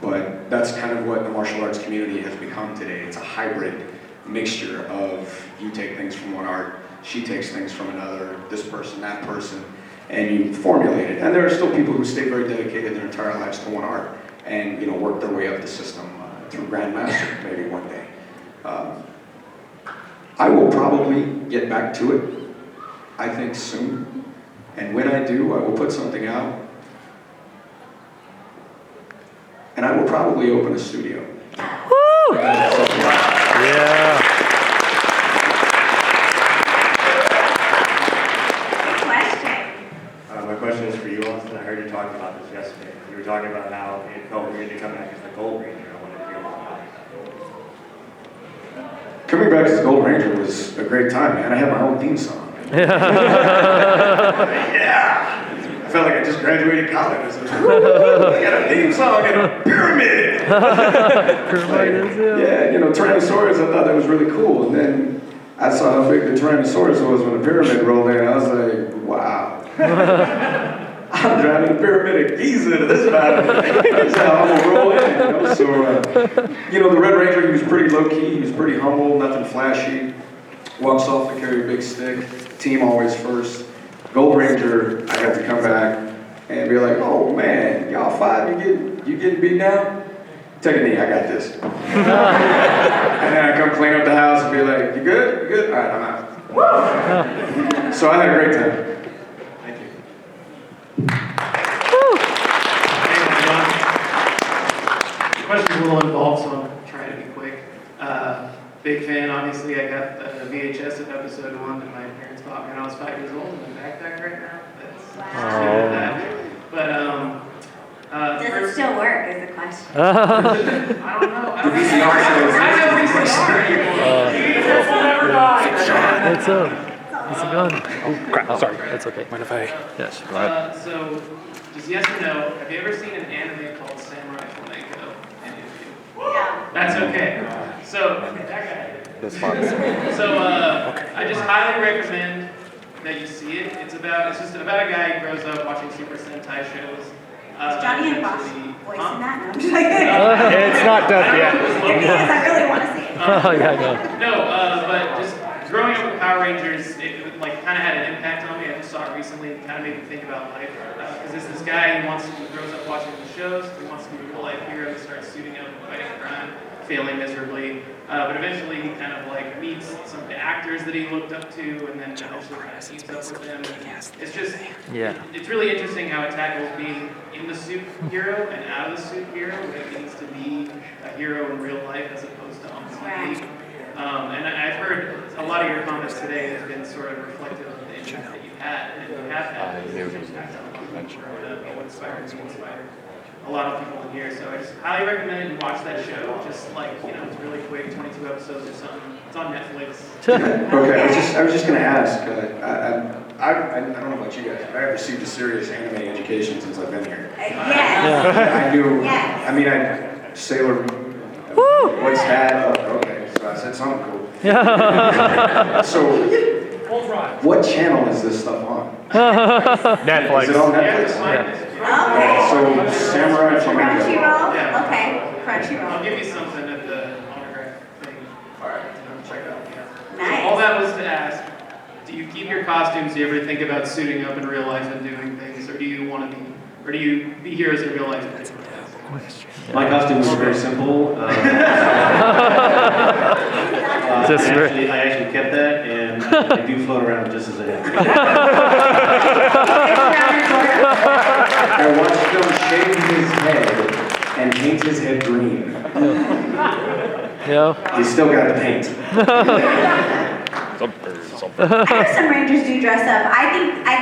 But that's kind of what the martial arts community has become today. It's a hybrid mixture of you take things from one art, she takes things from another, this person, that person, and you formulate it. And there are still people who stay very dedicated their entire lives to one art and work their way up the system through Grandmaster maybe one day. I will probably get back to it, I think soon. And when I do, I will put something out. And I will probably open a studio. Woo! Yeah. My question is for you, Austin. I heard you talking about this yesterday. You were talking about how it felt weird to come back as the Gold Ranger. I wanted to hear about that. Coming back as Gold Ranger was a great time, man. I had my own theme song. Yeah! I felt like I just graduated college. I got a theme song and a pyramid! Tyrannosaurus, I thought that was really cool. And then I saw how big the Tyrannosaurus was when the pyramid rolled in. I was like, wow. I'm driving the pyramid of Giza to this battle. That's how I'm gonna roll in, So, the Red Ranger, he was pretty low-key, he was pretty humble, nothing flashy. Walks off to carry a big stick, team always first. Gold Ranger, I had to come back and be like, oh man, y'all five, you getting beat down? Take a knee, I got this. And then I come clean up the house and be like, you good? You good? All right, I'm out. So I had a great time. The question's a little involved, so I'm trying to be quick. Big fan, obviously. I got the VHS of episode 1 that my parents bought me when I was 5 years old in my backpack right now. But does it still work? Is the question. I don't know. I know VCR. It's a gun. Oh, crap. Sorry. That's okay. Mind if I? Yes. Go ahead. So, just yes or no, have you ever seen an anime called Samurai Flamenco? Any of you? Yeah. That's okay. So, that guy. That's fine. So, I just highly recommend that you see it. It's just about a guy who grows up watching Super Sentai shows. It's Johnny and Boss. voice in that? No, I'm just like, It's not done yet. It is, I really want to see it. Oh, yeah, No, but just growing up with Power Rangers, it like kind of had an impact on me. I just saw it recently, kind of made me think about life. Because there's this guy who grows up watching the shows, he wants to be a real life hero, he starts suiting up and fighting crime, failing miserably. But eventually he kind of like meets some of the actors that he looked up to, and then eventually kind of teams up with them. It's just, it's really interesting how it tackles being in the suit hero and out of the suit hero, what it means to be a hero in real life as opposed to on TV. And I've heard a lot of your comments today has been sort of reflective of the impact that you've had, and you have had impact on people growing up, you inspired a lot of people in here. So I just highly recommend you watch that show. Just like, it's really quick, 22 episodes or something. It's on Netflix. Okay, I was just going to ask. I don't know about you guys, but I've received a serious anime education since I've been here. Yes. I knew. Yes. I mean, Sailor. What's that? Oh, okay, so I said something cool. So, what channel is this stuff on? Netflix. Is it on Netflix? Okay. So, Samurai Flamenco. Crunchyroll? Okay, Crunchyroll. I'll give you something at the autograph thing. Alright, check it out. Nice. So all that was to ask, do you keep your costumes? Do you ever think about suiting up in real life and doing things? Or do you want to be, or do you be heroes in real life? My costumes are very simple. I actually kept that, and I do float around just as I am. I watched him shave his head and paint his head green. Yeah. He's still got the paint. I know some Rangers do dress up. I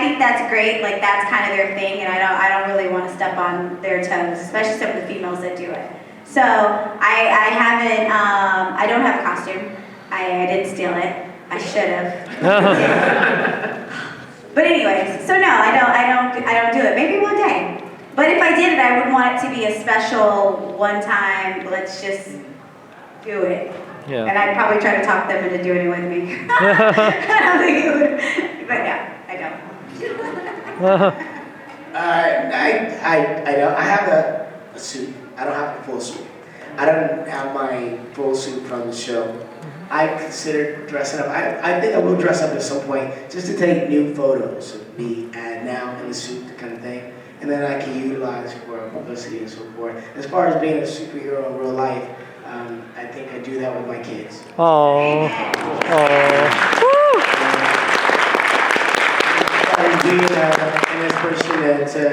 think that's great. Like that's kind of their thing, and I don't really want to step on their toes, especially some of the females that do it. So I haven't. I don't have a costume. I didn't steal it. I should have. But anyways, so no, I don't do it. Maybe one day. But if I did it, I would want it to be a special one time. Let's just do it. Yeah. And I'd probably try to talk them into doing it with me. I don't think it would, but no, I don't. I don't. I have a suit. I don't have a full suit. I don't have my full suit from the show. I consider dressing up. I think I will dress up at some point just to take new photos of me now in the suit kind of thing. And then I can utilize for publicity and so forth. As far as being a superhero in real life, I think I do that with my kids. Oh. And being an inspiration to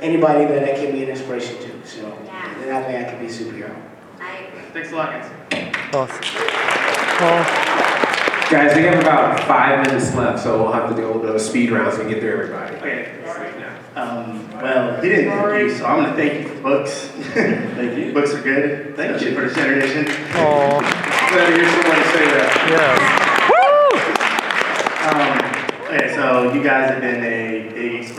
anybody that I can be an inspiration to. So that way I can be a superhero. Thanks a lot, guys. Guys, we have about 5 minutes left, so we'll have to do a little bit of a speed round so we can get through everybody. Okay. Well, he didn't thank you, so I'm going to thank you for the books. Thank you. Books are good. Thank you for the center edition. Oh. Glad to hear someone say that. Yeah. Okay, so you guys have been a big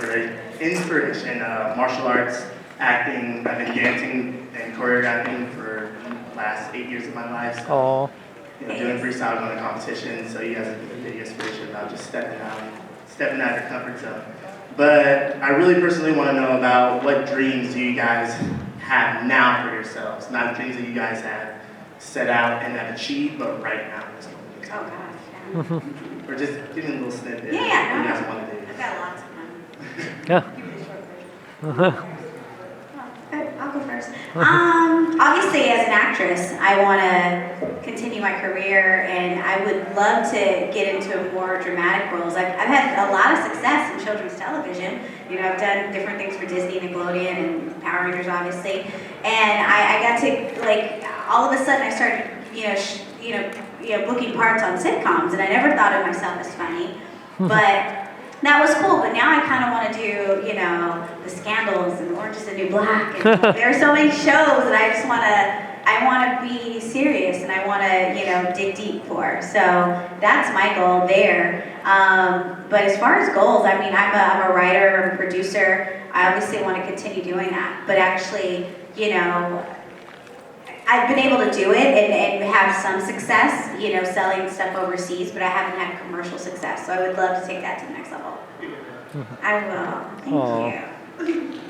inspiration. Martial arts, acting. I've been dancing and choreographing for the last 8 years of my life. Oh. Doing freestyle, going to competitions. So you guys have been a big inspiration about just stepping out of your comfort zone. But I really personally want to know about what dreams do you guys have now for yourselves? Not dreams that you guys have set out and have achieved, but right now. Oh gosh. Yeah. Or just give me a little snippet. Yeah, What you guys want to do. I've got lots of them. Yeah. I'll go first. Obviously, as an actress, I want to continue my career, and I would love to get into more dramatic roles. I've had a lot of success in children's television. I've done different things for Disney, Nickelodeon, and Power Rangers, obviously. And I got to all of a sudden, I started, booking parts on sitcoms, and I never thought of myself as funny, but. That was cool, but now I kind of want to do, the Scandals and Orange is the New Black. And there are so many shows that I want to be serious and I want to, dig deep for. So that's my goal there. But as far as goals, I mean, I'm a writer, I'm a producer. I obviously want to continue doing that. But actually, I've been able to do it and have some success, selling stuff overseas, but I haven't had commercial success. So I would love to take that to the next level. I will. Thank you.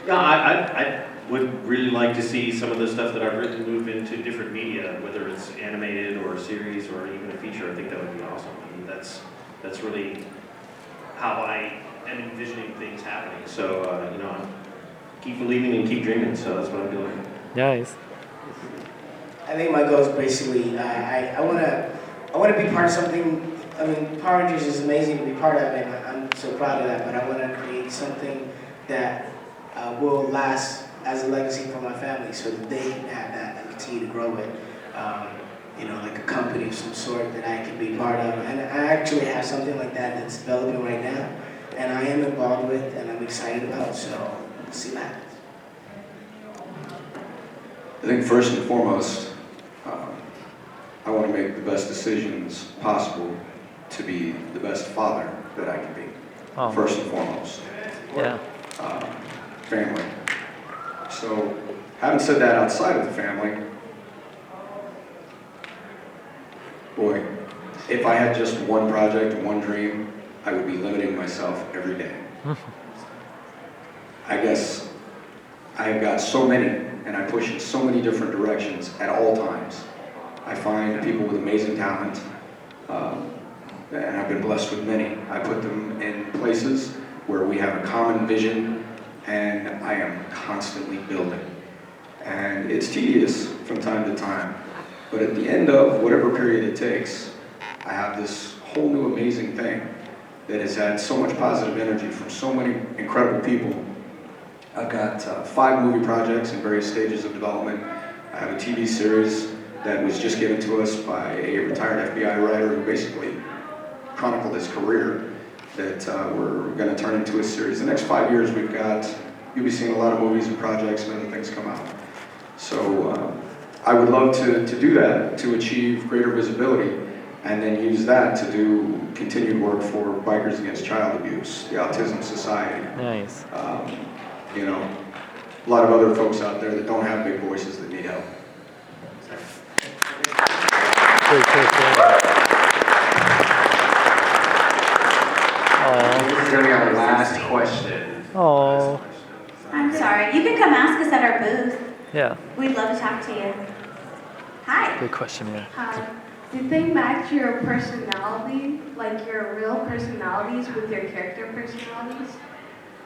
Yeah, would really like to see some of the stuff that I've written move into different media, whether it's animated or a series or even a feature. I think that would be awesome. And that's really how I am envisioning things happening. So, you know, keep believing and keep dreaming. So that's what I'm doing. Nice. I think my goal is basically I want to be part of something. I mean, Power Rangers is amazing to be part of, and I'm so proud of that. But I want to create something that will last as a legacy for my family, so that they can have that and continue to grow it. You know, like a company of some sort that I can be part of. And I actually have something like that that's developing right now, and I am involved with, and I'm excited about. So we'll see what happens. I think first and foremost, I want to make the best decisions possible to be the best father that I can be. Oh. First and foremost. Yeah. Family. So, having said that, outside of the family, boy, if I had just one project and one dream, I would be limiting myself every day. I guess I have got so many, and I push in so many different directions at all times. I find people with amazing talent, and I've been blessed with many. I put them in places where we have a common vision, and I am constantly building. And it's tedious from time to time, but at the end of whatever period it takes, I have this whole new amazing thing that has had so much positive energy from so many incredible people. I've got 5 movie projects in various stages of development. I have a TV series that was just given to us by a retired FBI writer who basically chronicled his career that we're going to turn into a series. The next 5 years you'll be seeing a lot of movies and projects and other things come out. So I would love to do that, to achieve greater visibility, and then use that to do continued work for Bikers Against Child Abuse, the Autism Society. Nice. You know, a lot of other folks out there that don't have big voices that need help. This is going to be our last question. Oh. I'm sorry. You can come ask us at our booth. Yeah. We'd love to talk to you. Hi. Good question, yeah. Did they match your personality, like your real personalities with your character personalities?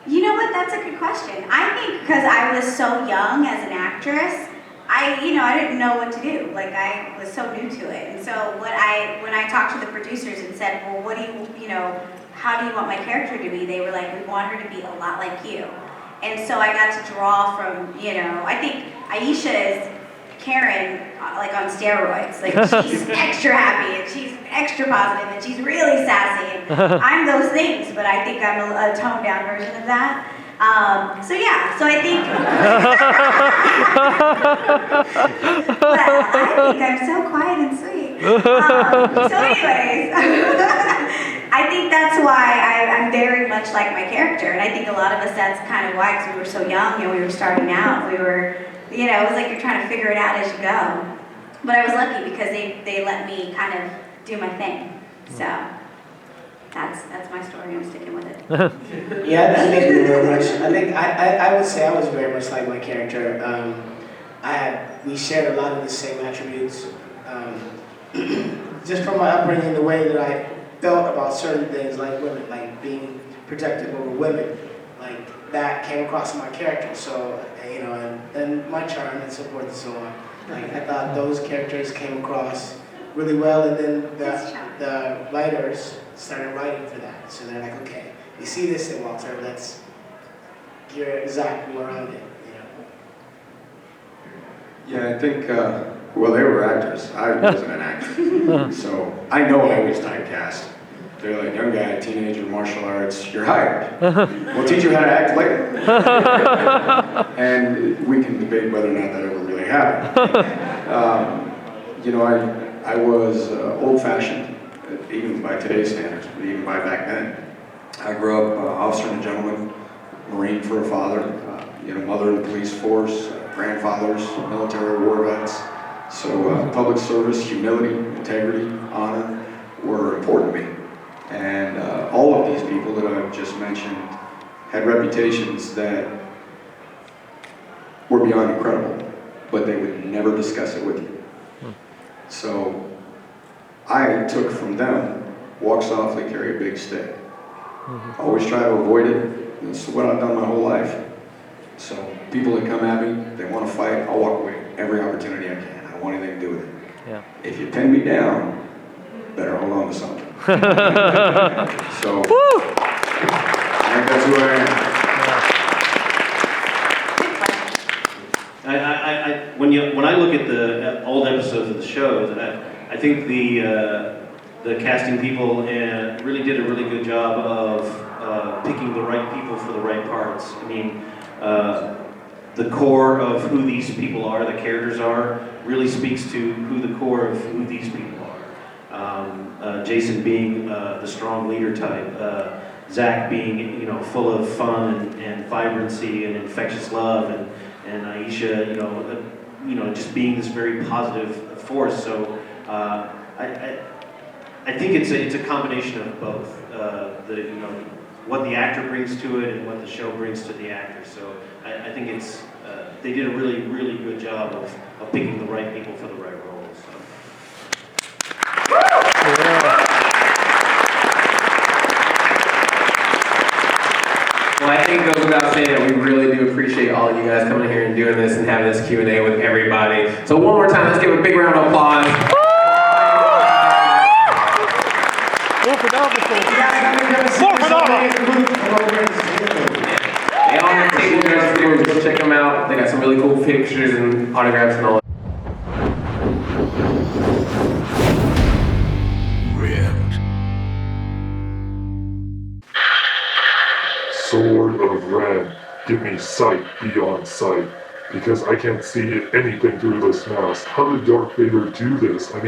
You know what? That's a good question. I think because I was so young as an actress, I didn't know what to do. Like, I was so new to it. And so when I talked to the producers and said, well, what do how do you want my character to be? They were like, we want her to be a lot like you. And so I got to draw from, I think Aisha is Karen, like on steroids. Like, she's extra happy, and she's extra positive, and she's really sassy. And I'm those things, but I think I'm a toned down version of that. So I think, well, I think I'm so quiet and sweet. So anyways, I think that's why I'm very much like my character, and I think a lot of us, that's kind of why, because we were so young, we were starting out, it was like you're trying to figure it out as you go. But I was lucky because they let me kind of do my thing. So that's my story. I'm sticking with it. Yeah, I think very much. I would say I was very much like my character. We shared a lot of the same attributes. Just from my upbringing, the way that I felt about certain things, like women, like being protective over women, like that came across in my character. So and my charm and so forth and so on. Like, I thought those characters came across really well, and then the writers started writing for that. So they're like, okay, you see this in Walter, you're exactly around it, Yeah, I think, they were actors. I wasn't an actor. So I know I was typecast. They're like, young guy, teenager, martial arts, you're hired. We'll teach you how to act later. And we can debate whether or not that ever really happened. I was old-fashioned, even by today's standards, but even by back then. I grew up officer and gentleman, Marine for a father, mother in the police force, grandfathers, military war vets. So public service, humility, integrity, honor were important to me. And all of these people that I've just mentioned had reputations that were beyond incredible, but they would never discuss it with you. So I took from them, walk softly, carry a big stick. Always try to avoid it. This is what I've done my whole life. So people that come at me, they want to fight, I'll walk away every opportunity I can. I don't want anything to do with it. Yeah. If you pin me down, better hold on to something. So, I think that's who I am. When I look at the old episodes of the show, I think the casting people really did a really good job of picking the right people for the right parts. I mean, the core of who these people are, the characters are, really speaks to who the core of who these people are. Jason being the strong leader type, Zach being full of fun and vibrancy and infectious love, and Aisha just being this very positive force. So I think it's a combination of both. What the actor brings to it and what the show brings to the actor. So I think they did a really, really good job of picking the right people for the right roles. So. Well, I think it goes without saying that we really do appreciate all of you guys coming here and doing this and having this Q&A with everybody. So one more time, let's give a big round of applause. They all have tables downstairs, go check them out. They got some really cool pictures and autographs and all that. Sword of Red, give me sight beyond sight, because I can't see anything through this mask. How did Darth Vader do this? I mean,